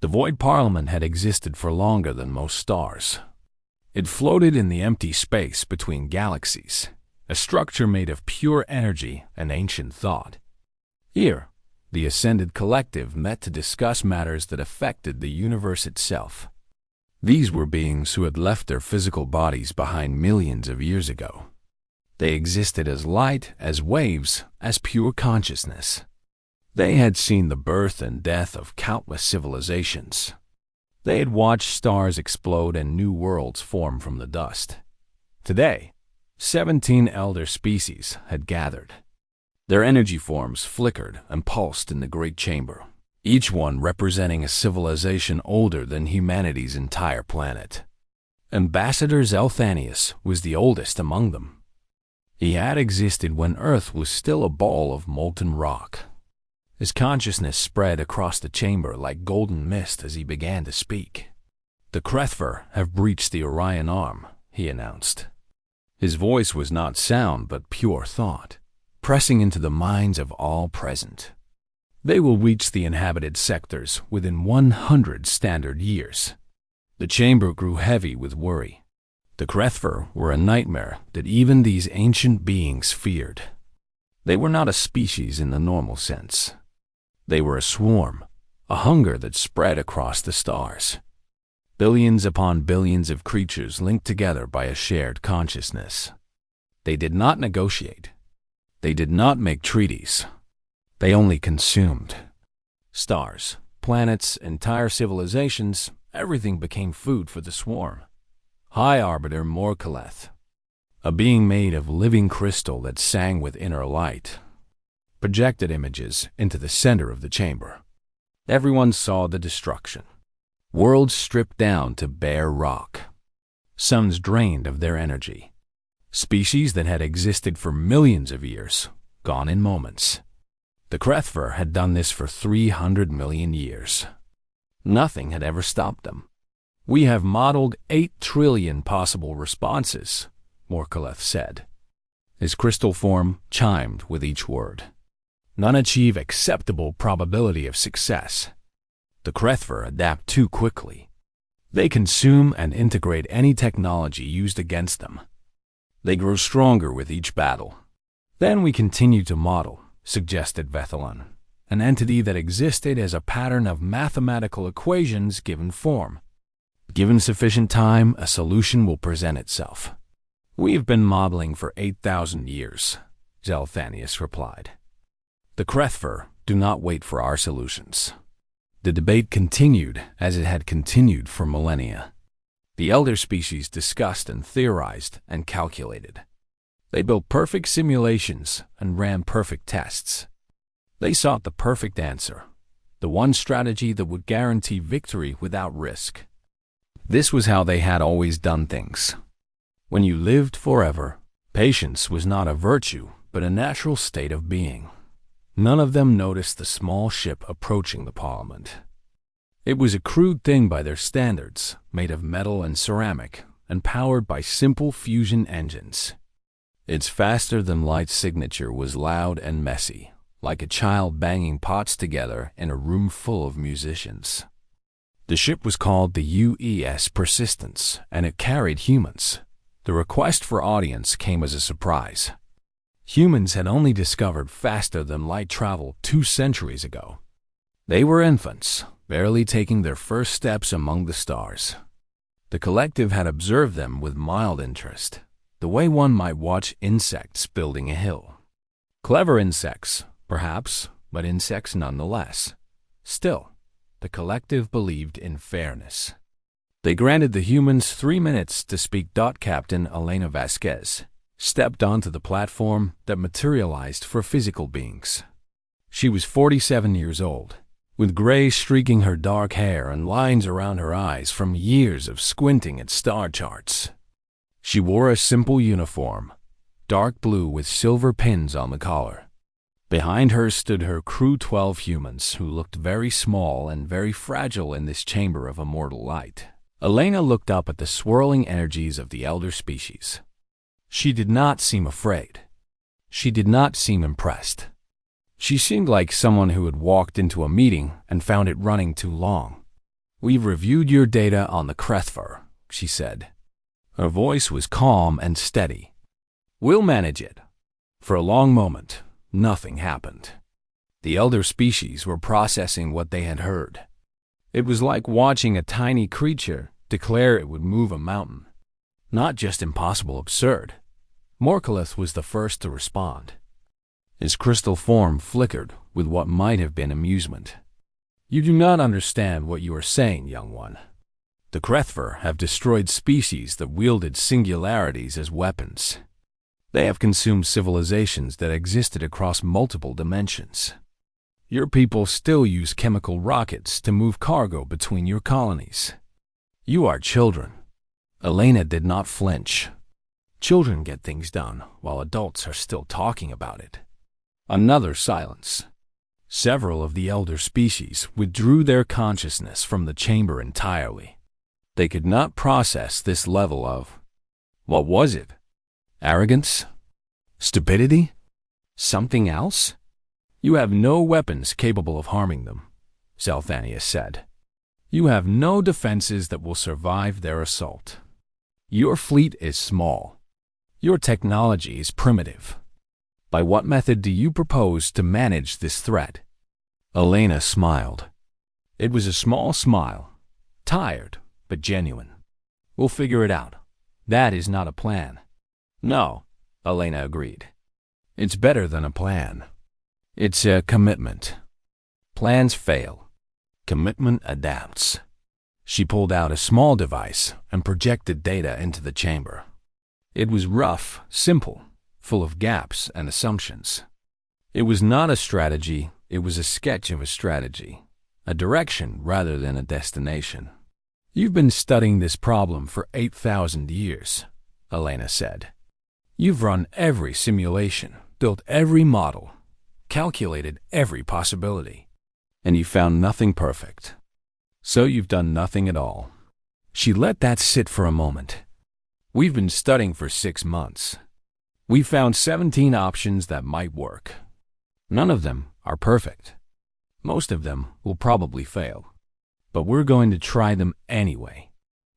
The void parliament had existed for longer than most stars. It floated in the empty space between galaxies, a structure made of pure energy and ancient thought. Here, the ascended collective met to discuss matters that affected the universe itself. These were beings who had left their physical bodies behind millions of years ago. They existed as light, as waves, as pure consciousness. They had seen the birth and death of countless civilizations. They had watched stars explode and new worlds form from the dust. Today, 17 elder species had gathered. Their energy forms flickered and pulsed in the great chamber, each one representing a civilization older than humanity's entire planet. Ambassador Zelthanius was the oldest among them. He had existed when Earth was still a ball of molten rock. His consciousness spread across the chamber like golden mist as he began to speak. "The Krethver have breached the Orion Arm," he announced. His voice was not sound but pure thought, pressing into the minds of all present. They will reach the inhabited sectors within 100 standard years. The chamber grew heavy with worry. The Krethver were a nightmare that even these ancient beings feared. They were not a species in the normal sense. They were a swarm, a hunger that spread across the stars. Billions upon billions of creatures linked together by a shared consciousness. They did not negotiate. They did not make treaties. They only consumed. Stars, planets, entire civilizations, everything became food for the swarm. High Arbiter Morkaleth, a being made of living crystal that sang with inner light, projected images into the center of the chamber. Everyone saw the destruction. Worlds stripped down to bare rock. Suns drained of their energy. Species that had existed for millions of years, gone in moments. The Krethver had done this for 300 million years. Nothing had ever stopped them. "We have modeled 8 trillion possible responses," Morkaleth said. His crystal form chimed with each word. "None achieve acceptable probability of success. The Krethver adapt too quickly. They consume and integrate any technology used against them. They grow stronger with each battle. Then we continue to model," suggested Vethelon, "an entity that existed as a pattern of mathematical equations given form. Given sufficient time, a solution will present itself." "We've been modeling for 8,000 years, Zelthanius replied. "The Krethver do not wait for our solutions." The debate continued as it had continued for millennia. The elder species discussed and theorized and calculated. They built perfect simulations and ran perfect tests. They sought the perfect answer, the one strategy that would guarantee victory without risk. This was how they had always done things. When you lived forever, patience was not a virtue, but a natural state of being. None of them noticed the small ship approaching the Parliament. It was a crude thing by their standards, made of metal and ceramic, and powered by simple fusion engines. Its faster-than-light signature was loud and messy, like a child banging pots together in a room full of musicians. The ship was called the UES Persistence, and it carried humans. The request for audience came as a surprise. Humans had only discovered faster-than-light travel 2 centuries ago. They were infants, barely taking their first steps among the stars. The collective had observed them with mild interest, the way one might watch insects building a hill. Clever insects, perhaps, but insects nonetheless. Still, the collective believed in fairness. They granted the humans 3 minutes to speak. Captain Elena Vasquez stepped onto the platform that materialized for physical beings. She was 47 years old, with gray streaking her dark hair and lines around her eyes from years of squinting at star charts. She wore a simple uniform, dark blue with silver pins on the collar. Behind her stood her crew 12 humans who looked very small and very fragile in this chamber of immortal light. Elena looked up at the swirling energies of the elder species. She did not seem afraid. She did not seem impressed. She seemed like someone who had walked into a meeting and found it running too long. "We've reviewed your data on the Krethver," she said. Her voice was calm and steady. "We'll manage it." For a long moment, nothing happened. The elder species were processing what they had heard. It was like watching a tiny creature declare it would move a mountain. Not just impossible, absurd. Morkalith was the first to respond. His crystal form flickered with what might have been amusement. "You do not understand what you are saying, young one. The Krethver have destroyed species that wielded singularities as weapons. They have consumed civilizations that existed across multiple dimensions. Your people still use chemical rockets to move cargo between your colonies. You are children." Elena did not flinch. Children get things done while adults are still talking about it. Another silence. Several of the elder species withdrew their consciousness from the chamber entirely. They could not process this level of... what was it? Arrogance? Stupidity? Something else? "You have no weapons capable of harming them," Zelthanius said. "You have no defenses that will survive their assault. Your fleet is small. Your technology is primitive. By what method do you propose to manage this threat?" Elena smiled. It was a small smile, tired but genuine. "We'll figure it out. That is not a plan." "No," Elena agreed. "It's better than a plan. It's a commitment. Plans fail. Commitment adapts." She pulled out a small device and projected data into the chamber. It was rough, simple, full of gaps and assumptions. It was not a strategy, it was a sketch of a strategy, a direction rather than a destination. "You've been studying this problem for 8,000 years, Elena said. "You've run every simulation, built every model, calculated every possibility, and you found nothing perfect. So you've done nothing at all." She let that sit for a moment. "We've been studying for 6 months. We found 17 options that might work. None of them are perfect. Most of them will probably fail. But we're going to try them anyway."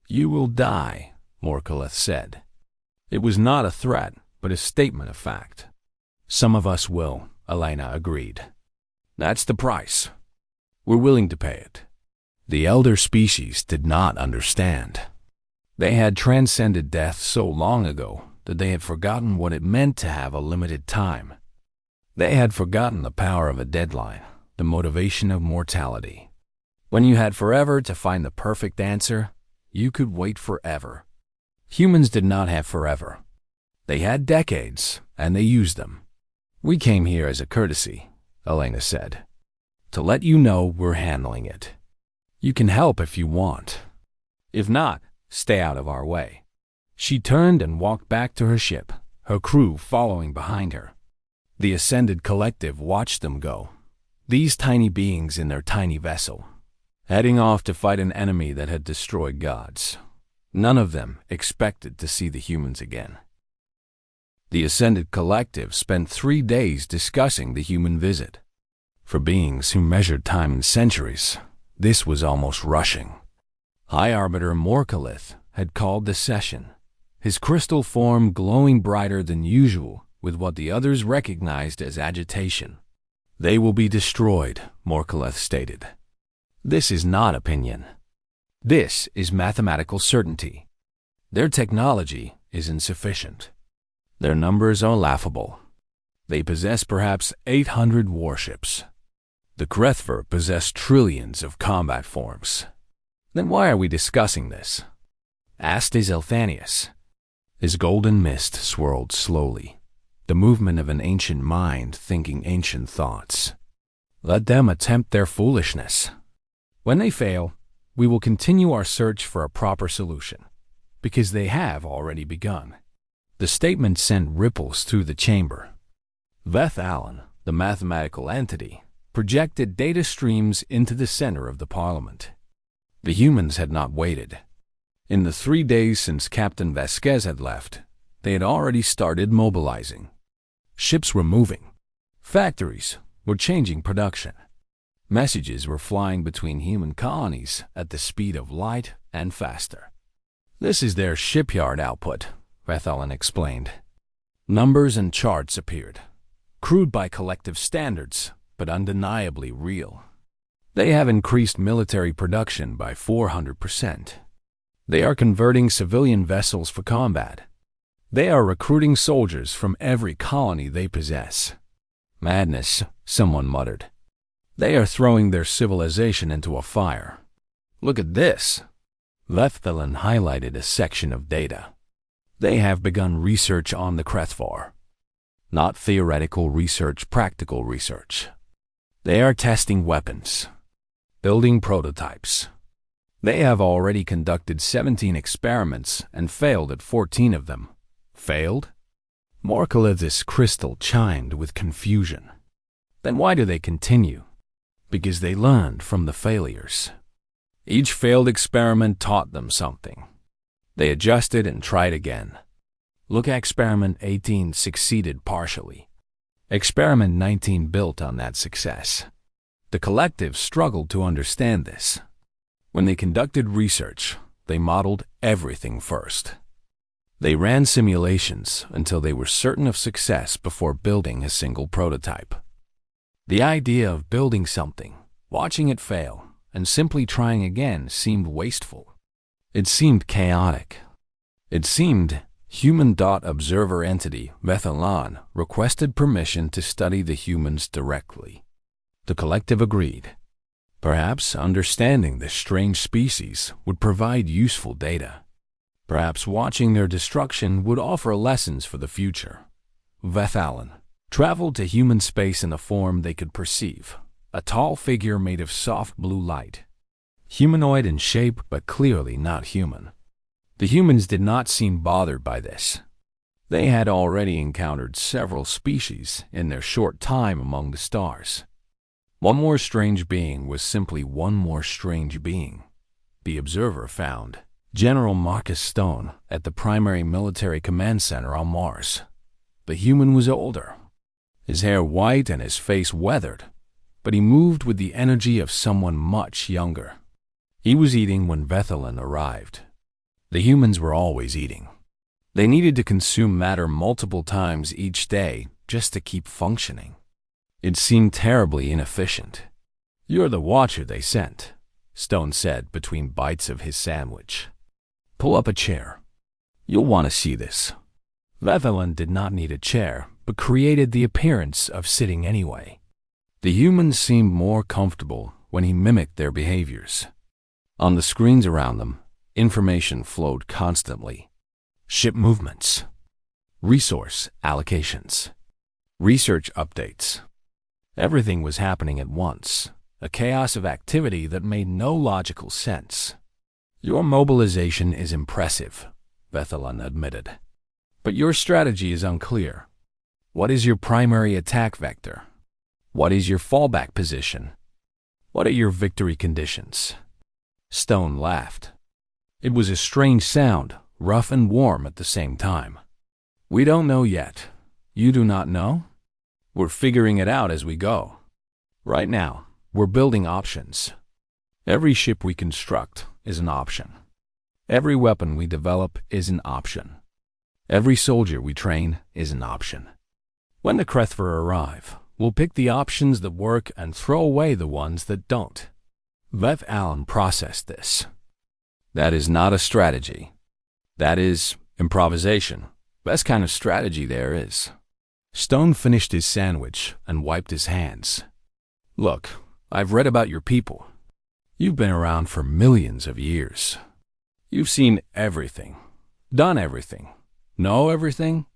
"You will die," Morkalith said. It was not a threat, but a statement of fact. "Some of us will," Elena agreed. "That's the price. We're willing to pay it." The elder species did not understand. They had transcended death so long ago that they had forgotten what it meant to have a limited time. They had forgotten the power of a deadline, the motivation of mortality. When you had forever to find the perfect answer, you could wait forever. Humans did not have forever. They had decades, and they used them. "We came here as a courtesy," Elena said, "to let you know we're handling it. You can help if you want. If not, stay out of our way." She turned and walked back to her ship, her crew following behind her. The Ascended Collective watched them go, these tiny beings in their tiny vessel, heading off to fight an enemy that had destroyed gods. None of them expected to see the humans again. The Ascended Collective spent 3 days discussing the human visit. For beings who measured time in centuries, this was almost rushing. High Arbiter Morkalith had called the session, his crystal form glowing brighter than usual with what the others recognized as agitation. "They will be destroyed," Morkalith stated. "This is not opinion. This is mathematical certainty. Their technology is insufficient. Their numbers are laughable. They possess perhaps 800 warships. The Krethver possess trillions of combat forms. Then why are we discussing this?" asked Zelthanius. His golden mist swirled slowly, the movement of an ancient mind thinking ancient thoughts. "Let them attempt their foolishness. When they fail, we will continue our search for a proper solution, because they have already begun." The statement sent ripples through the chamber. Veth Allen, the mathematical entity, projected data streams into the center of the Parliament. The humans had not waited. In the 3 days since Captain Vasquez had left, they had already started mobilizing. Ships were moving. Factories were changing production. Messages were flying between human colonies at the speed of light and faster. "This is their shipyard output," Vethalan explained. Numbers and charts appeared, crude by collective standards, but undeniably real. They have increased military production by 400%. They are converting civilian vessels for combat. They are recruiting soldiers from every colony they possess. "Madness," someone muttered. "They are throwing their civilization into a fire. Look at this." Vethalan highlighted a section of data. "They have begun research on the Krethvar. Not theoretical research, practical research. They are testing weapons, building prototypes. They have already conducted 17 experiments and failed at 14 of them." Failed? Morkalith's crystal chimed with confusion. "Then why do they continue?" "Because they learned from the failures. Each failed experiment taught them something. They adjusted and tried again. Look, Experiment 18 succeeded partially. Experiment 19 built on that success." The collective struggled to understand this. When they conducted research, they modeled everything first. They ran simulations until they were certain of success before building a single prototype. The idea of building something, watching it fail, and simply trying again seemed wasteful. It seemed chaotic. It seemed human. Observer entity Vethalan requested permission to study the humans directly. The collective agreed. Perhaps understanding this strange species would provide useful data. Perhaps watching their destruction would offer lessons for the future. Vethalan traveled to human space in a form they could perceive, a tall figure made of soft blue light. Humanoid in shape, but clearly not human. The humans did not seem bothered by this. They had already encountered several species in their short time among the stars. One more strange being was simply one more strange being. The observer found General Marcus Stone at the primary military command center on Mars. The human was older, his hair white and his face weathered, but he moved with the energy of someone much younger. He was eating when Vethalan arrived. The humans were always eating. They needed to consume matter multiple times each day just to keep functioning. It seemed terribly inefficient. "You're the watcher they sent," Stone said between bites of his sandwich. "Pull up a chair. You'll want to see this." Vethalan did not need a chair, but created the appearance of sitting anyway. The humans seemed more comfortable when he mimicked their behaviors. On the screens around them, information flowed constantly. Ship movements, resource allocations, research updates. Everything was happening at once, a chaos of activity that made no logical sense. "Your mobilization is impressive," Vethalan admitted. "But your strategy is unclear. What is your primary attack vector? What is your fallback position? What are your victory conditions?" Stone laughed. It was a strange sound, rough and warm at the same time. "We don't know yet. You do not know? We're figuring it out as we go. Right now, we're building options. Every ship we construct is an option. Every weapon we develop is an option. Every soldier we train is an option. When the Krethvar arrive, we'll pick the options that work and throw away the ones that don't." Vethalan processed this. "That is not a strategy. That is improvisation. Best kind of strategy there is." Stone finished his sandwich and wiped his hands. "Look, I've read about your people. You've been around for millions of years. You've seen everything, done everything, know everything,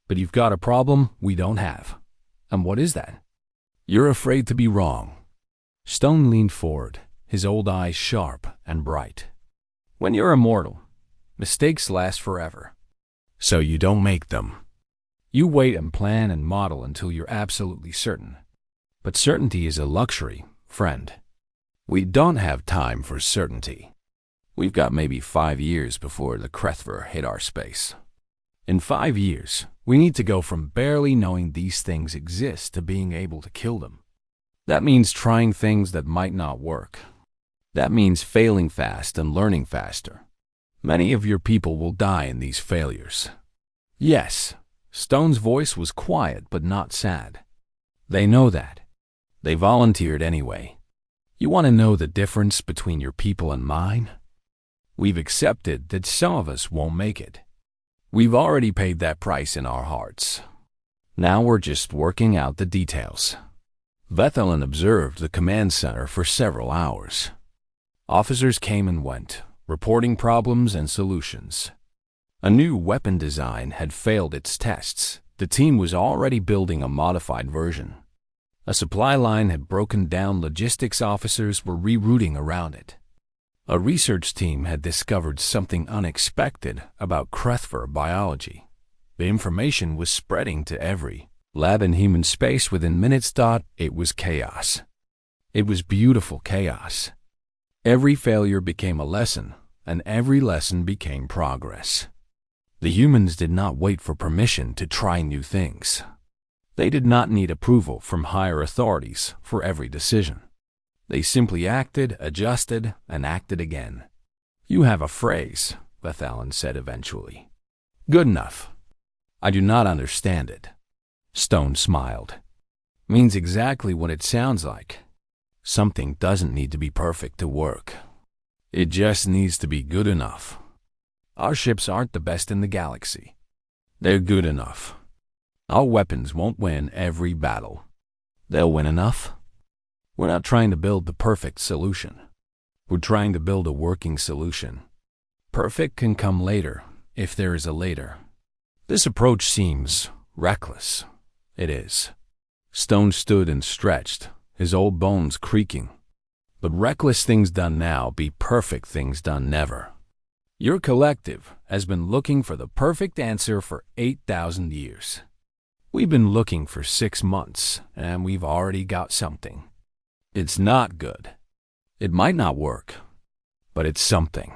but you've got a problem we don't have. And what is that? You're afraid to be wrong." Stone leaned forward, his old eyes sharp and bright. "When you're immortal, mistakes last forever. So you don't make them. You wait and plan and model until you're absolutely certain. But certainty is a luxury, friend. We don't have time for certainty. We've got maybe 5 years before the Krethvar hit our space. In 5 years, we need to go from barely knowing these things exist to being able to kill them. That means trying things that might not work. That means failing fast and learning faster. Many of your people will die in these failures. Yes, Stone's voice was quiet but not sad. They know that. They volunteered anyway. You want to know the difference between your people and mine? We've accepted that some of us won't make it. We've already paid that price in our hearts. Now we're just working out the details. Vethelin observed the command center for several hours. Officers came and went, reporting problems and solutions. A new weapon design had failed its tests. The team was already building a modified version. A supply line had broken down. Logistics officers were rerouting around it. A research team had discovered something unexpected about Krethver biology. The information was spreading to every lab in human space within minutes. It was chaos. It was beautiful chaos. Every failure became a lesson, and every lesson became progress. The humans did not wait for permission to try new things. They did not need approval from higher authorities for every decision. They simply acted, adjusted, and acted again. You have a phrase, Vethelin said eventually. Good enough. I do not understand it. Stone smiled. Means exactly what it sounds like. Something doesn't need to be perfect to work. It just needs to be good enough. Our ships aren't the best in the galaxy. They're good enough. Our weapons won't win every battle. They'll win enough. We're not trying to build the perfect solution. We're trying to build a working solution. Perfect can come later, if there is a later. This approach seems reckless. It is. Stone stood and stretched, his old bones creaking. But reckless things done now be perfect things done never. Your collective has been looking for the perfect answer for 8,000 years. We've been looking for 6 months, and we've already got something. It's not good. It might not work, but it's something,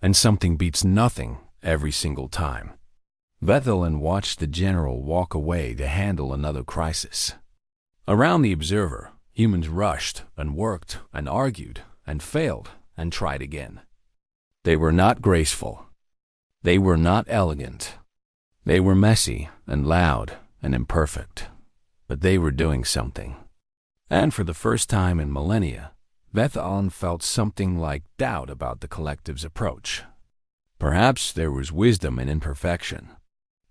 and something beats nothing every single time. Vethelin watched the general walk away to handle another crisis. Around the observer, humans rushed and worked and argued and failed and tried again. They were not graceful. They were not elegant. They were messy and loud and imperfect, but they were doing something. And for the first time in millennia, Vethelin felt something like doubt about the collective's approach. Perhaps there was wisdom in imperfection.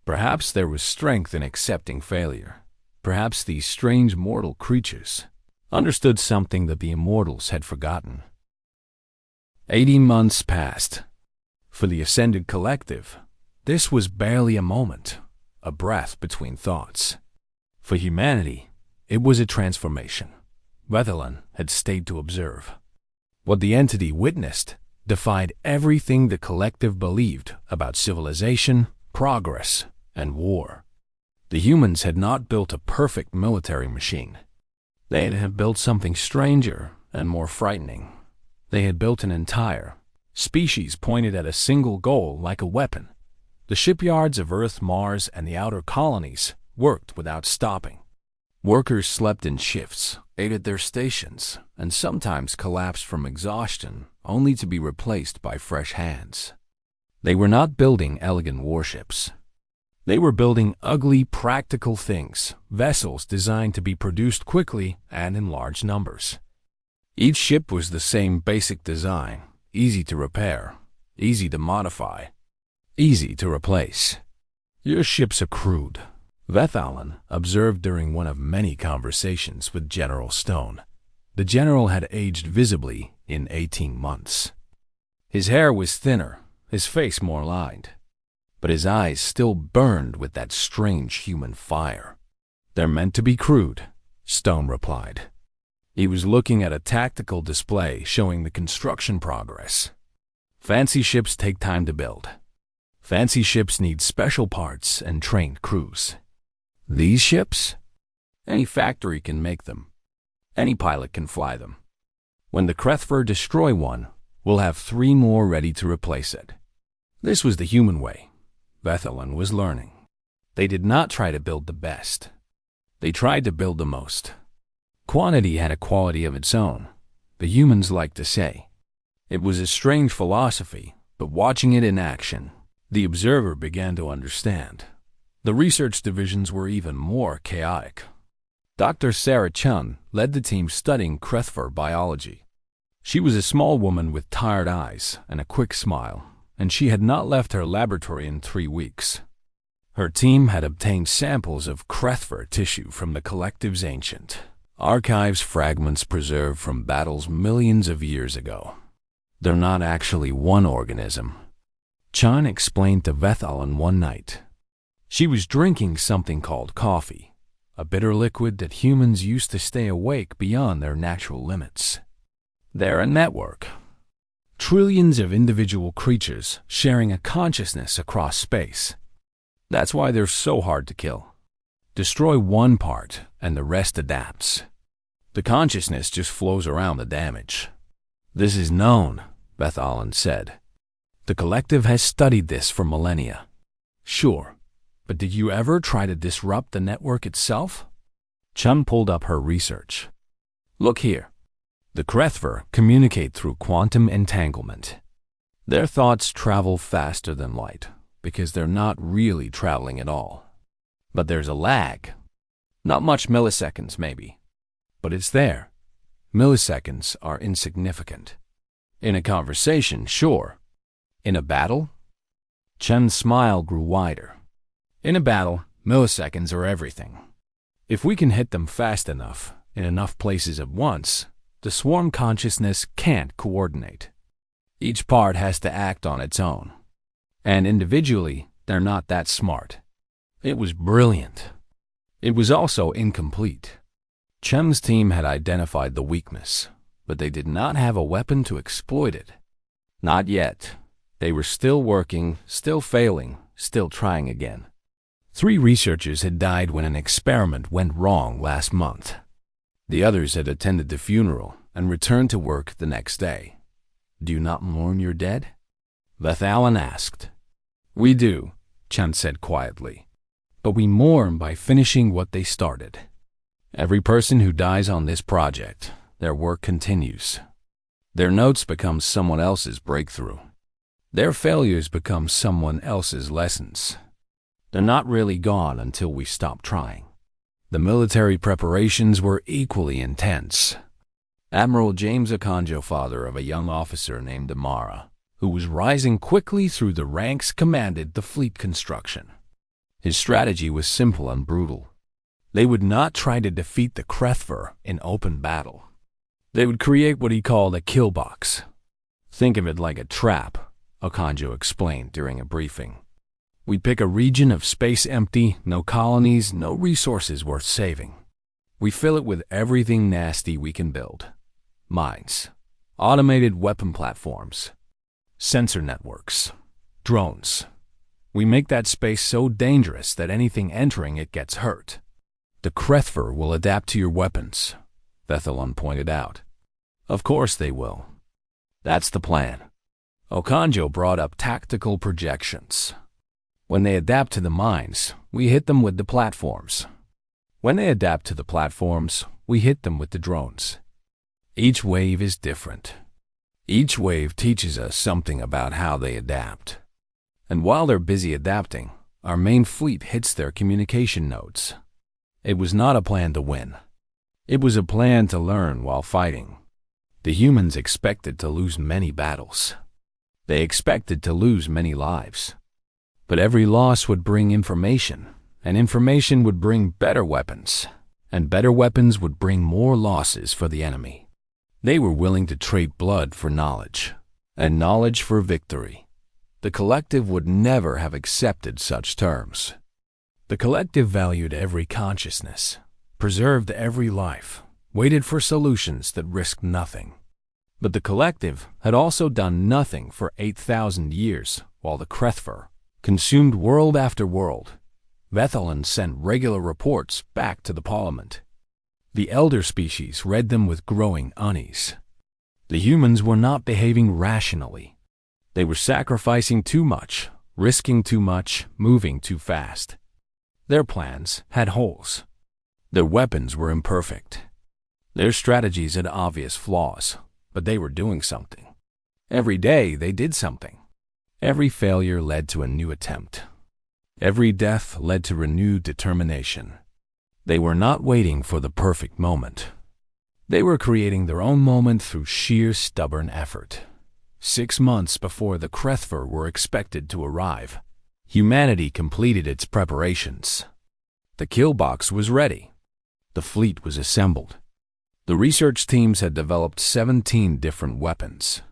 Perhaps there was strength in accepting failure. Perhaps these strange mortal creatures understood something that the immortals had forgotten. 80 months passed. For the Ascended Collective, this was barely a moment, a breath between thoughts. For humanity, it was a transformation. Vethelin had stayed to observe. What the entity witnessed defied everything the collective believed about civilization, progress, and war. The humans had not built a perfect military machine. They had built something stranger and more frightening. They had built an entire species pointed at a single goal like a weapon. The shipyards of Earth, Mars, and the outer colonies worked without stopping. Workers slept in shifts, ate at their stations, and sometimes collapsed from exhaustion, only to be replaced by fresh hands. They were not building elegant warships. They were building ugly, practical things, vessels designed to be produced quickly and in large numbers. Each ship was the same basic design, easy to repair, easy to modify, easy to replace. Your ships are crude, Vethelin observed during one of many conversations with General Stone. The general had aged visibly in 18 months. His hair was thinner, his face more lined, but his eyes still burned with that strange human fire. They're meant to be crude, Stone replied. He was looking at a tactical display showing the construction progress. Fancy ships take time to build. Fancy ships need special parts and trained crews. These ships? Any factory can make them. Any pilot can fly them. When the Krethver destroy one, we'll have 3 more ready to replace it. This was the human way. Vethelin was learning. They did not try to build the best. They tried to build the most. Quantity had a quality of its own, the humans like to say. It was a strange philosophy, but watching it in action, the observer began to understand. The research divisions were even more chaotic. Dr. Sarah Chun led the team studying Krethfer biology. She was a small woman with tired eyes and a quick smile, and she had not left her laboratory in 3 weeks. Her team had obtained samples of Krethfer tissue from the collective's ancient archives, fragments preserved from battles millions of years ago. They're not actually one organism, Chun explained to Vethalan one night. She was drinking something called coffee, a bitter liquid that humans used to stay awake beyond their natural limits. They're a network. Trillions of individual creatures sharing a consciousness across space. That's why they're so hard to kill. Destroy one part and the rest adapts. The consciousness just flows around the damage. This is known, Vethalan said. The collective has studied this for millennia. Sure, but did you ever try to disrupt the network itself? Chun pulled up her research. Look here. The Krethfer communicate through quantum entanglement. Their thoughts travel faster than light because they're not really traveling at all. But there's a lag. Not much milliseconds, maybe. But it's there. Milliseconds are insignificant. In a conversation, sure. In a battle? Chen's smile grew wider. In a battle, milliseconds are everything. If we can hit them fast enough, in enough places at once, the swarm consciousness can't coordinate. Each part has to act on its own. And individually, they're not that smart. It was brilliant. It was also incomplete. Chen's team had identified the weakness, but they did not have a weapon to exploit it. Not yet. They were still working, still failing, still trying again. 3 researchers had died when an experiment went wrong last month. The others had attended the funeral and returned to work the next day. Do you not mourn your dead? Vethalan asked. We do, Chen said quietly. But we mourn by finishing what they started. Every person who dies on this project, their work continues. Their notes become someone else's breakthrough. Their failures become someone else's lessons. They're not really gone until we stop trying. The military preparations were equally intense. Admiral James Akanjo, father of a young officer named Amara, who was rising quickly through the ranks, commanded the fleet construction. His strategy was simple and brutal. They would not try to defeat the Krethfer in open battle. They would create what he called a kill box. Think of it like a trap, Akanjo explained during a briefing. We'd pick a region of space empty, no colonies, no resources worth saving. We fill it with everything nasty we can build. Mines, automated weapon platforms, sensor networks, drones. We make that space so dangerous that anything entering it gets hurt. The Krethfer will adapt to your weapons, Vethalan pointed out. Of course they will. That's the plan. Akanjo brought up tactical projections. When they adapt to the mines, we hit them with the platforms. When they adapt to the platforms, we hit them with the drones. Each wave is different. Each wave teaches us something about how they adapt. And while they're busy adapting, our main fleet hits their communication nodes. It was not a plan to win. It was a plan to learn while fighting. The humans expected to lose many battles. They expected to lose many lives. But every loss would bring information, and information would bring better weapons, and better weapons would bring more losses for the enemy. They were willing to trade blood for knowledge, and knowledge for victory. The collective would never have accepted such terms. The collective valued every consciousness, preserved every life, waited for solutions that risked nothing. But the collective had also done nothing for 8,000 years, while the Krethfer consumed world after world. Vethalan sent regular reports back to the Parliament. The elder species read them with growing unease. The humans were not behaving rationally. They were sacrificing too much, risking too much, moving too fast. Their plans had holes. Their weapons were imperfect. Their strategies had obvious flaws, but they were doing something. Every day they did something. Every failure led to a new attempt. Every death led to renewed determination. They were not waiting for the perfect moment. They were creating their own moment through sheer stubborn effort. 6 months before the Krethver were expected to arrive, humanity completed its preparations. The kill box was ready. The fleet was assembled. The research teams had developed 17 different weapons.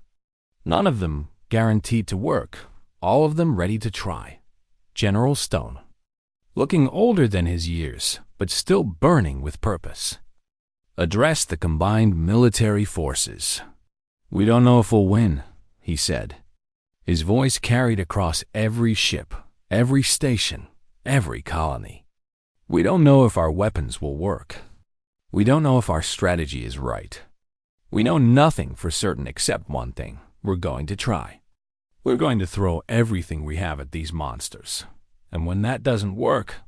None of them guaranteed to work, all of them ready to try. General Stone, looking older than his years, but still burning with purpose, addressed the combined military forces. "We don't know if we'll win," he said. His voice carried across every ship, every station, every colony. "We don't know if our weapons will work. We don't know if our strategy is right. We know nothing for certain except one thing. We're going to try. We're going to throw everything we have at these monsters. And when that doesn't work,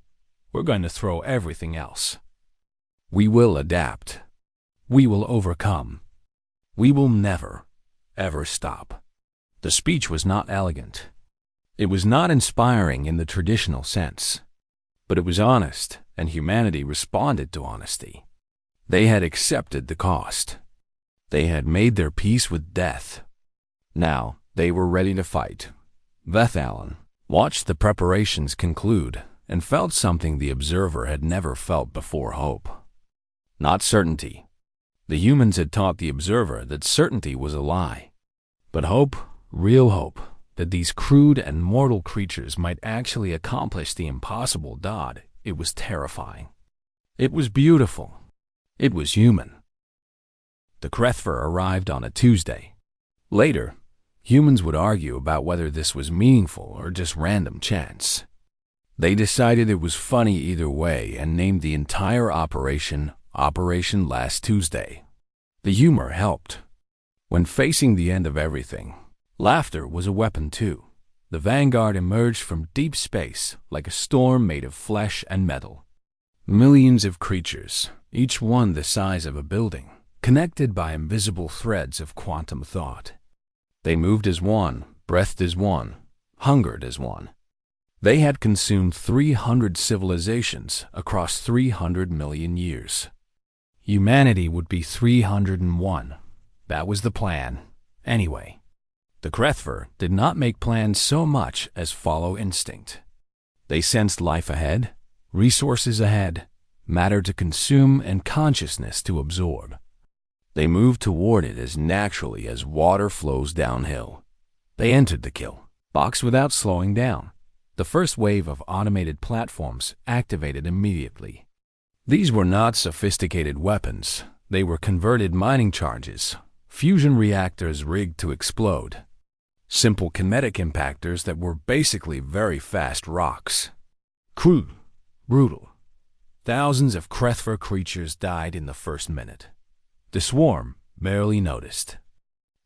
we're going to throw everything else. We will adapt. We will overcome. We will never, ever stop." The speech was not elegant. It was not inspiring in the traditional sense. But it was honest, and humanity responded to honesty. They had accepted the cost. They had made their peace with death. Now they were ready to fight. Vethallen watched the preparations conclude and felt something the observer had never felt before: hope. Not certainty. The humans had taught the observer that certainty was a lie. But hope, real hope, that these crude and mortal creatures might actually accomplish the impossible dawed. It was terrifying. It was beautiful. It was human. The Krethver arrived on a Tuesday. Later, humans would argue about whether this was meaningful or just random chance. They decided it was funny either way and named the entire operation Operation Last Tuesday. The humor helped. When facing the end of everything, laughter was a weapon too. The Vanguard emerged from deep space like a storm made of flesh and metal. Millions of creatures, each one the size of a building, connected by invisible threads of quantum thought. They moved as one, breathed as one, hungered as one. They had consumed 300 civilizations across 300 million years. Humanity would be 301. That was the plan. Anyway, the Krethver did not make plans so much as follow instinct. They sensed life ahead, resources ahead, matter to consume, and consciousness to absorb. They moved toward it as naturally as water flows downhill. They entered the kill box without slowing down. The first wave of automated platforms activated immediately. These were not sophisticated weapons. They were converted mining charges, fusion reactors rigged to explode, simple kinetic impactors that were basically very fast rocks. Crude, brutal. Thousands of Krethver creatures died in the first minute. The swarm barely noticed.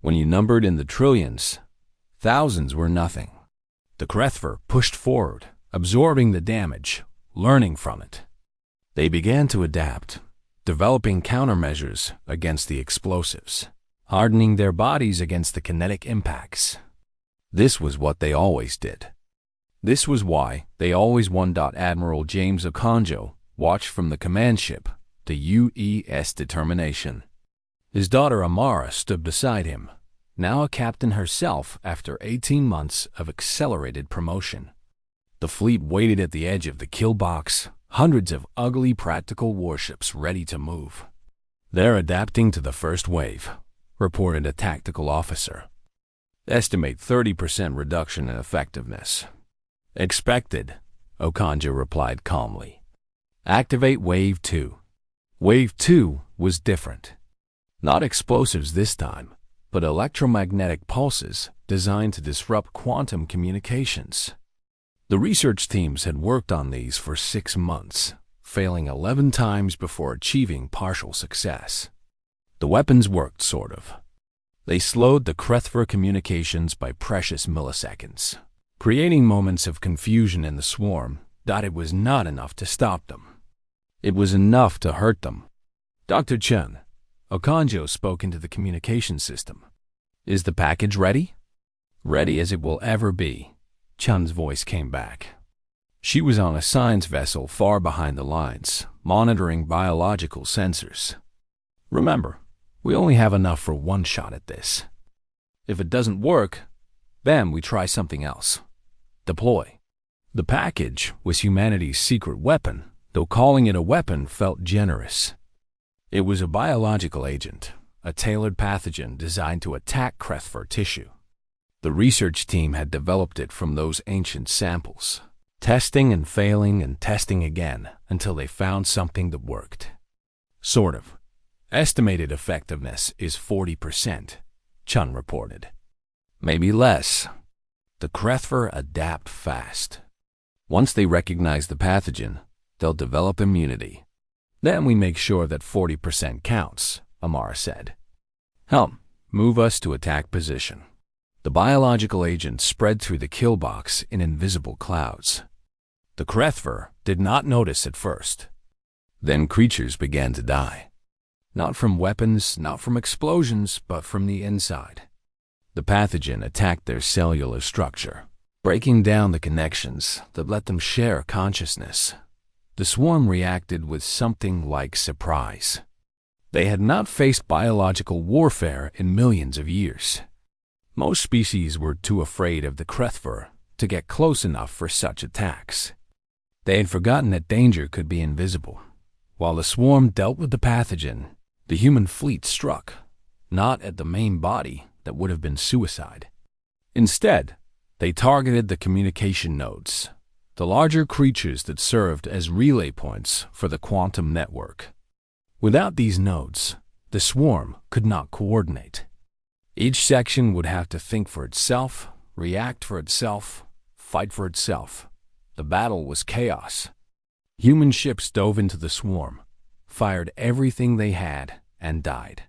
When you numbered in the trillions, thousands were nothing. The Krethver pushed forward, absorbing the damage, learning from it. They began to adapt, developing countermeasures against the explosives, hardening their bodies against the kinetic impacts. This was what they always did. This was why they always won. Admiral James Okonjo watched from the command ship, the UES Determination. His daughter Amara stood beside him, now a captain herself after 18 months of accelerated promotion. The fleet waited at the edge of the kill box, hundreds of ugly practical warships ready to move. "They're adapting to the first wave," reported a tactical officer. "Estimate 30% reduction in effectiveness." "Expected," Okonjo replied calmly. "Activate Wave 2. Wave 2 was different. Not explosives this time, but electromagnetic pulses designed to disrupt quantum communications. The research teams had worked on these for 6 months, failing 11 times before achieving partial success. The weapons worked, sort of. They slowed the Krethver communications by precious milliseconds, creating moments of confusion in the swarm. It was not enough to stop them. It was enough to hurt them. "Dr. Chen," Okanjo spoke into the communication system. Is the package ready? Ready as it will ever be, Chun's voice came back. She was on a science vessel far behind the lines, monitoring biological sensors. Remember, we only have enough for one shot at this. If it doesn't work, then we try something else. Deploy. The package was humanity's secret weapon, though calling it a weapon felt generous. It was a biological agent, a tailored pathogen designed to attack Krethfer tissue. The research team had developed it from those ancient samples, testing and failing and testing again until they found something that worked. Sort of. Estimated effectiveness is 40%, Chun reported. Maybe less. The Krethfer adapt fast. Once they recognize the pathogen, they'll develop immunity. Then we make sure that 40% counts, Amara said. Helm, move us to attack position. The biological agent spread through the kill box in invisible clouds. The Krethfer did not notice at first. Then creatures began to die. Not from weapons, not from explosions, but from the inside. The pathogen attacked their cellular structure, breaking down the connections that let them share consciousness. The swarm reacted with something like surprise. They had not faced biological warfare in millions of years. Most species were too afraid of the Krethfer to get close enough for such attacks. They had forgotten that danger could be invisible. While the swarm dealt with the pathogen, the human fleet struck, not at the main body that would have been suicide. Instead, they targeted the communication nodes, the larger creatures that served as relay points for the quantum network. Without these nodes, the swarm could not coordinate. Each section would have to think for itself, react for itself, fight for itself. The battle was chaos. Human ships dove into the swarm, fired everything they had, and died.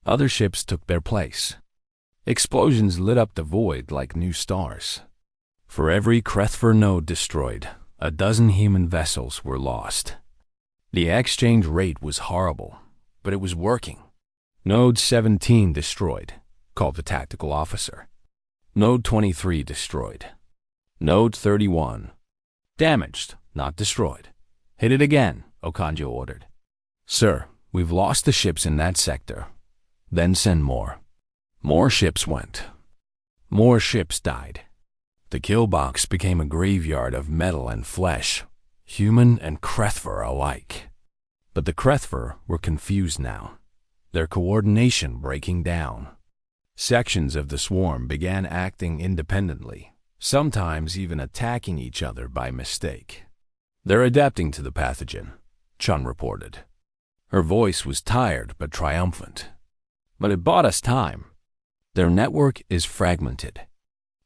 Other ships took their place. Explosions lit up the void like new stars. For every Krethfer node destroyed, a dozen human vessels were lost. The exchange rate was horrible, but it was working. Node 17 destroyed, called the tactical officer. Node 23 destroyed. Node 31. Damaged, not destroyed. Hit it again, Okanjo ordered. Sir, we've lost the ships in that sector. Then send more. More ships went. More ships died. The kill box became a graveyard of metal and flesh, human and Krethfer alike. But the Krethfer were confused now, their coordination breaking down. Sections of the swarm began acting independently, sometimes even attacking each other by mistake. They're adapting to the pathogen, Chun reported. Her voice was tired but triumphant. But it bought us time. Their network is fragmented.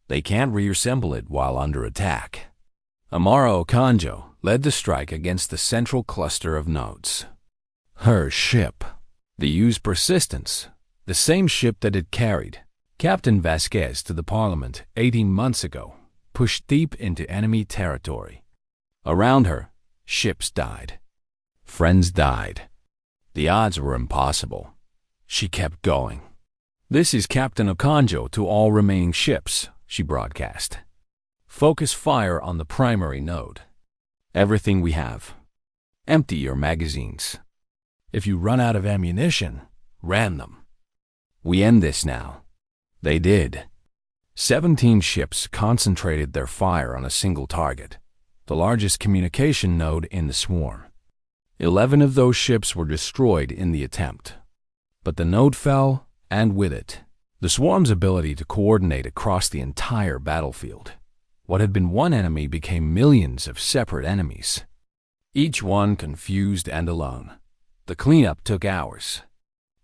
They can't reassemble it while under attack. Amara Okanjo led the strike against the central cluster of nodes. Her ship, the used Persistence, the same ship that had carried Captain Vasquez to the Parliament 18 months ago, pushed deep into enemy territory. Around her, ships died. Friends died. The odds were impossible. She kept going. This is Captain Okanjo to all remaining ships, she broadcast. Focus fire on the primary node. Everything we have. Empty your magazines. If you run out of ammunition, ram them. We end this now. They did. 17 ships concentrated their fire on a single target, the largest communication node in the swarm. 11 of those ships were destroyed in the attempt. But the node fell, and with it, the swarm's ability to coordinate across the entire battlefield. What had been one enemy became millions of separate enemies, each one confused and alone. The cleanup took hours.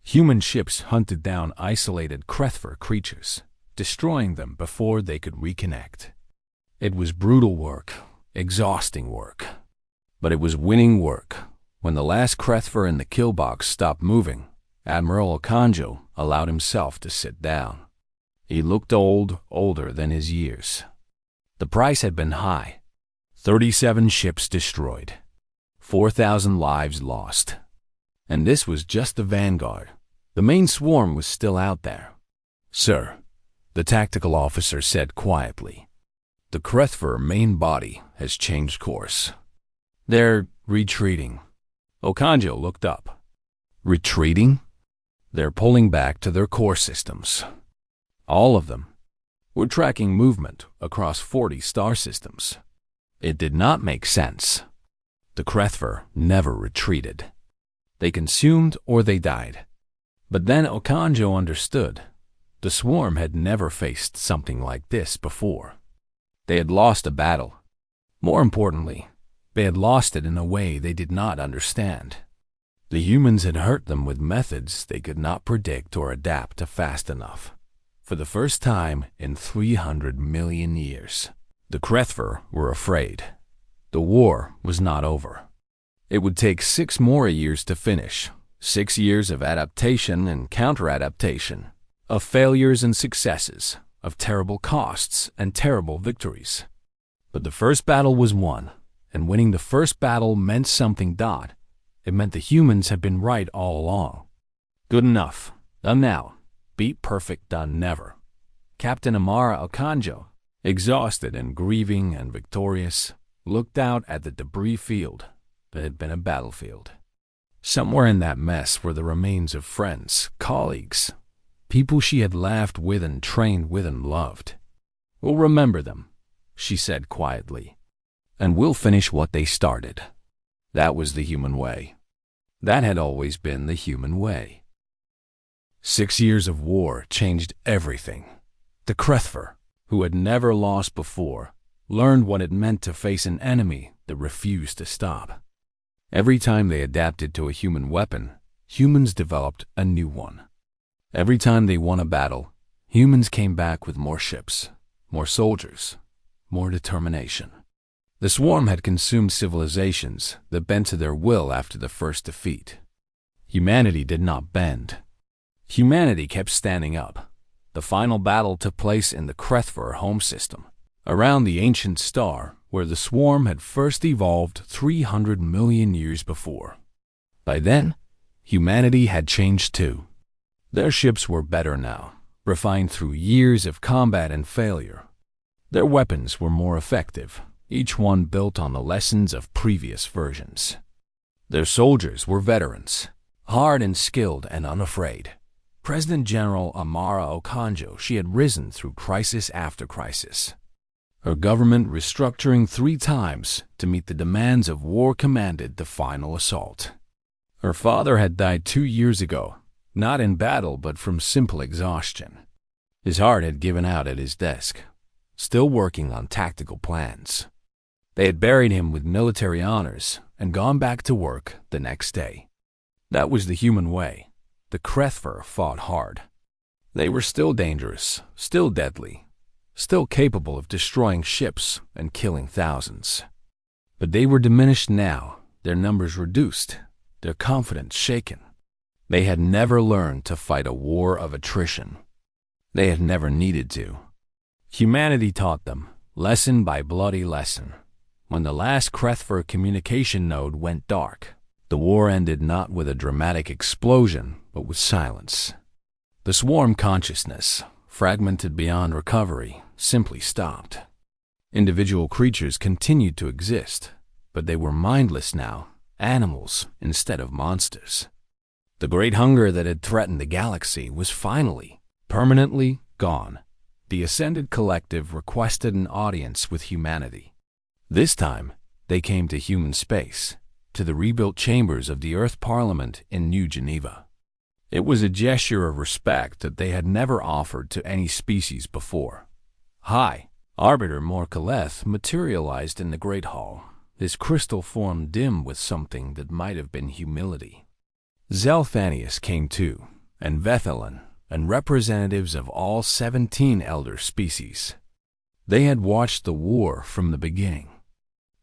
Human ships hunted down isolated Krethfer creatures, destroying them before they could reconnect. It was brutal work, exhausting work. But it was winning work. When the last Krethfer in the kill box stopped moving, Admiral Okanjo allowed himself to sit down. He looked older than his years. The price had been high. 37 ships destroyed. 4,000 lives lost. And this was just the vanguard, The main swarm was still out there. "Sir," the tactical officer said quietly, "the Krethver main body has changed course. They're retreating." Okanjo looked up. "Retreating?" "They're pulling back to their core systems. All of them. We're tracking movement across 40 star systems." It did not make sense. The Krethver never retreated. They consumed or they died. But then Okanjo understood. The swarm had never faced something like this before. They had lost a battle. More importantly, they had lost it in a way they did not understand. The humans had hurt them with methods they could not predict or adapt to fast enough. For the first time in 300 million years, the Krethver were afraid. The war was not over. It would take 6 more years to finish, 6 years of adaptation and counter-adaptation, of failures and successes, of terrible costs and terrible victories. But the first battle was won, and winning the first battle meant something. It meant the humans had been right all along. Good enough, done now. Beat perfect, done never. Captain Amara Okanjo, exhausted and grieving and victorious, looked out at the debris field that had been a battlefield. Somewhere in that mess were the remains of friends, colleagues, people she had laughed with and trained with and loved. "We'll remember them," she said quietly, "and we'll finish what they started." That was the human way. That had always been the human way. 6 years of war changed everything. The Krethver, who had never lost before, learned what it meant to face an enemy that refused to stop. Every time they adapted to a human weapon, humans developed a new one. Every time they won a battle, humans came back with more ships, more soldiers, more determination. The swarm had consumed civilizations that bent to their will after the first defeat. Humanity did not bend. Humanity kept standing up. The final battle took place in the Krethver home system, around the ancient star where the swarm had first evolved 300 million years before. By then, humanity had changed too. Their ships were better now, refined through years of combat and failure. Their weapons were more effective, each one built on the lessons of previous versions. Their soldiers were veterans, hard and skilled and unafraid. President General Amara Okanjo, she had risen through crisis after crisis. Her government restructuring 3 times to meet the demands of war commanded the final assault. Her father had died 2 years ago, not in battle but from simple exhaustion. His heart had given out at his desk, still working on tactical plans. They had buried him with military honors and gone back to work the next day. That was the human way. The Krethver fought hard. They were still dangerous, still deadly, still capable of destroying ships and killing thousands. But they were diminished now, their numbers reduced, their confidence shaken. They had never learned to fight a war of attrition. They had never needed to. Humanity taught them, lesson by bloody lesson. When the last Krethver communication node went dark, the war ended not with a dramatic explosion, but with silence. The swarm consciousness, fragmented beyond recovery, simply stopped. Individual creatures continued to exist, but they were mindless now, animals instead of monsters. The great hunger that had threatened the galaxy was finally, permanently gone. The Ascended Collective requested an audience with humanity. This time, they came to human space, to the rebuilt chambers of the Earth Parliament in New Geneva. It was a gesture of respect that they had never offered to any species before. High Arbiter Morkaleth materialized in the Great Hall, his crystal form dim with something that might have been humility. Zelthanius came too, and Vethelin, and representatives of all 17 elder species. They had watched the war from the beginning.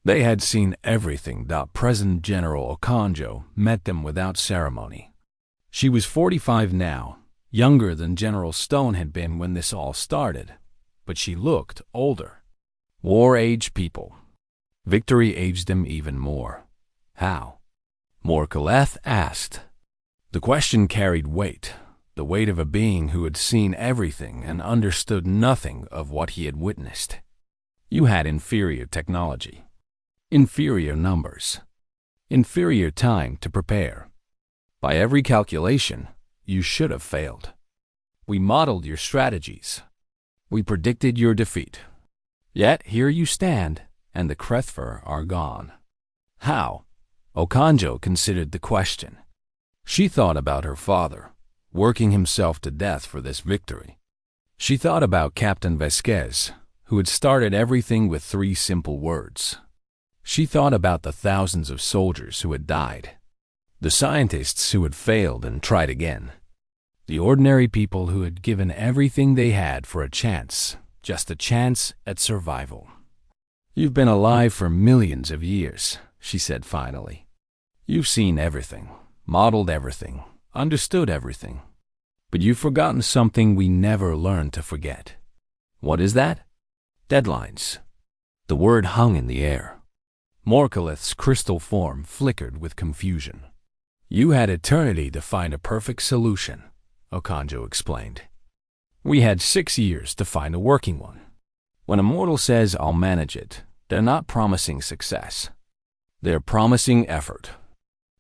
They had seen everything. President General Okanjo met them without ceremony. She was 45 now, younger than General Stone had been when this all started, but she looked older. War-age people. Victory aged them even more. How? Morkaleth asked. The question carried weight, the weight of a being who had seen everything and understood nothing of what he had witnessed. You had inferior technology, inferior numbers, inferior time to prepare. By every calculation, you should have failed. We modeled your strategies. We predicted your defeat. Yet here you stand, and the Krethver are gone. How? Okanjo considered the question. She thought about her father, working himself to death for this victory. She thought about Captain Vasquez, who had started everything with 3 simple words. She thought about the thousands of soldiers who had died, the scientists who had failed and tried again, the ordinary people who had given everything they had for a chance, just a chance at survival. "You've been alive for millions of years," she said finally. "You've seen everything, modeled everything, understood everything. But you've forgotten something we never learned to forget." "What is that?" "Deadlines." The word hung in the air. Morkalith's crystal form flickered with confusion. "You had eternity to find a perfect solution," Okanjo explained. "We had 6 years to find a working one. When a mortal says, 'I'll manage it,' they're not promising success. They're promising effort.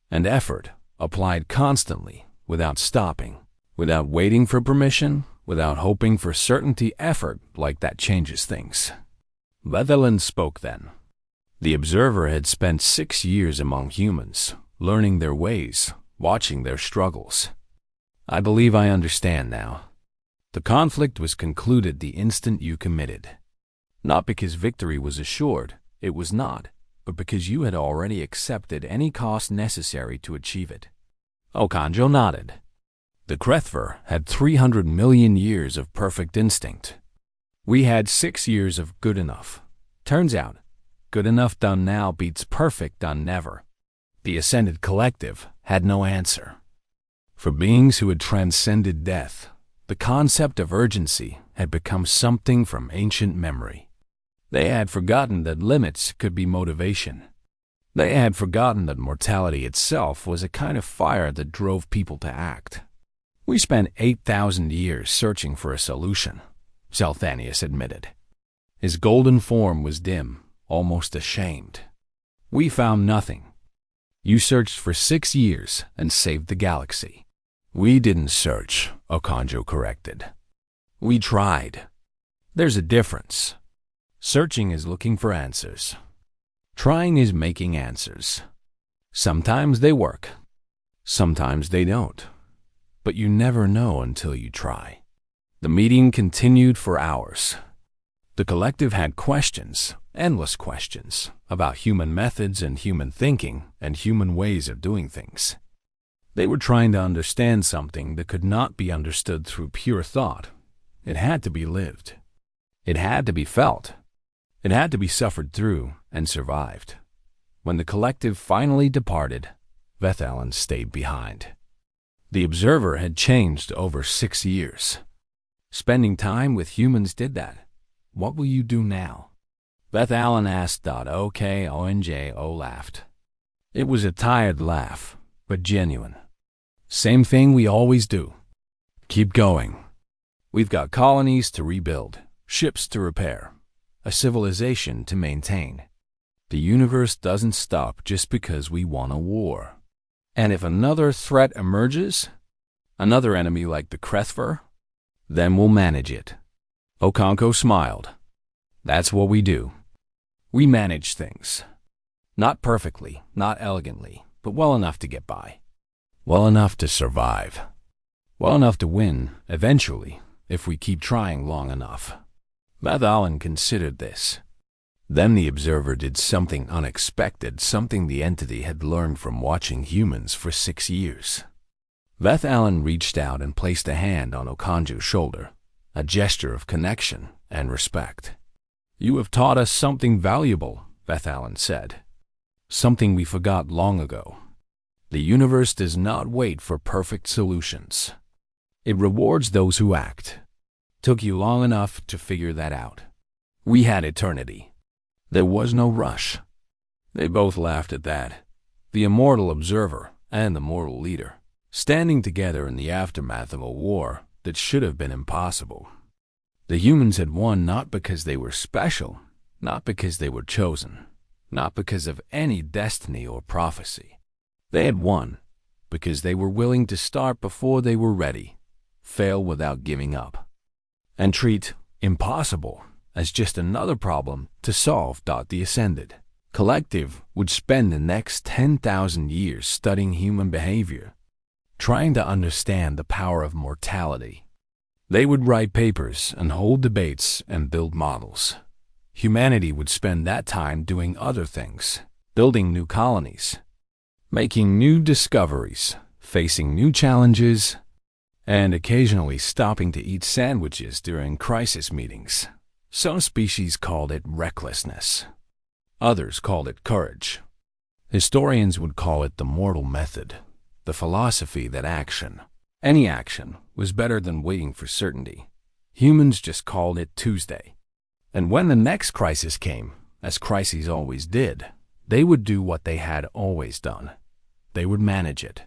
And effort applied constantly, without stopping, without waiting for permission, without hoping for certainty. Effort like that changes things." Vethalan spoke then. The observer had spent 6 years among humans, learning their ways, watching their struggles. "I believe I understand now. The conflict was concluded the instant you committed. Not because victory was assured, it was not, but because you had already accepted any cost necessary to achieve it." Okanjo nodded. The Krethver had 300 million years of perfect instinct. We had 6 years of good enough. Turns out, good enough done now beats perfect done never. The Ascended Collective had no answer. For beings who had transcended death, the concept of urgency had become something from ancient memory. They had forgotten that limits could be motivation. They had forgotten that mortality itself was a kind of fire that drove people to act. "We spent 8,000 years searching for a solution," Zelthanius admitted. His golden form was dim, almost ashamed. "We found nothing. You searched for 6 years and saved the galaxy." "We didn't search," Okanjo corrected. "We tried. There's a difference. Searching is looking for answers. Trying is making answers. Sometimes they work. Sometimes they don't. But you never know until you try." The meeting continued for hours. The collective had questions, endless questions, about human methods and human thinking and human ways of doing things. They were trying to understand something that could not be understood through pure thought. It had to be lived. It had to be felt. It had to be suffered through and survived. When the collective finally departed, Vethalan stayed behind. The observer had changed over 6 years. Spending time with humans did that. What will you do now? Vethalan asked. Okonjo laughed. It was a tired laugh, but genuine. "Same thing we always do. Keep going. We've got colonies to rebuild, ships to repair, a civilization to maintain. The universe doesn't stop just because we won a war. And if another threat emerges, another enemy like the Krethver, then we'll manage it." Okonjo smiled. "That's what we do. We manage things. Not perfectly, not elegantly, but well enough to get by. Well enough to survive. Well enough to win, eventually, if we keep trying long enough." Vethalan considered this. Then the observer did something unexpected, something the entity had learned from watching humans for 6 years. Vethalan reached out and placed a hand on Okonjo's shoulder, a gesture of connection and respect. "You have taught us something valuable," Vethalan said. "Something we forgot long ago. The universe does not wait for perfect solutions. It rewards those who act. Took you long enough to figure that out. We had eternity. There was no rush." They both laughed at that, the immortal observer and the mortal leader. standing together in the aftermath of a war that should have been impossible. The humans had won not because they were special, not because they were chosen, not because of any destiny or prophecy. They had won because they were willing to start before they were ready, fail without giving up, and treat impossible as just another problem to solve. The Ascended Collective would spend the next 10,000 years studying human behavior, trying to understand the power of mortality. They would write papers and hold debates and build models. Humanity would spend that time doing other things, building new colonies, making new discoveries, facing new challenges, and occasionally stopping to eat sandwiches during crisis meetings. Some species called it recklessness. Others called it courage. Historians would call it the mortal method, the philosophy that any action, was better than waiting for certainty. Humans just called it Tuesday. And when the next crisis came, as crises always did, they would do what they had always done. They would manage it.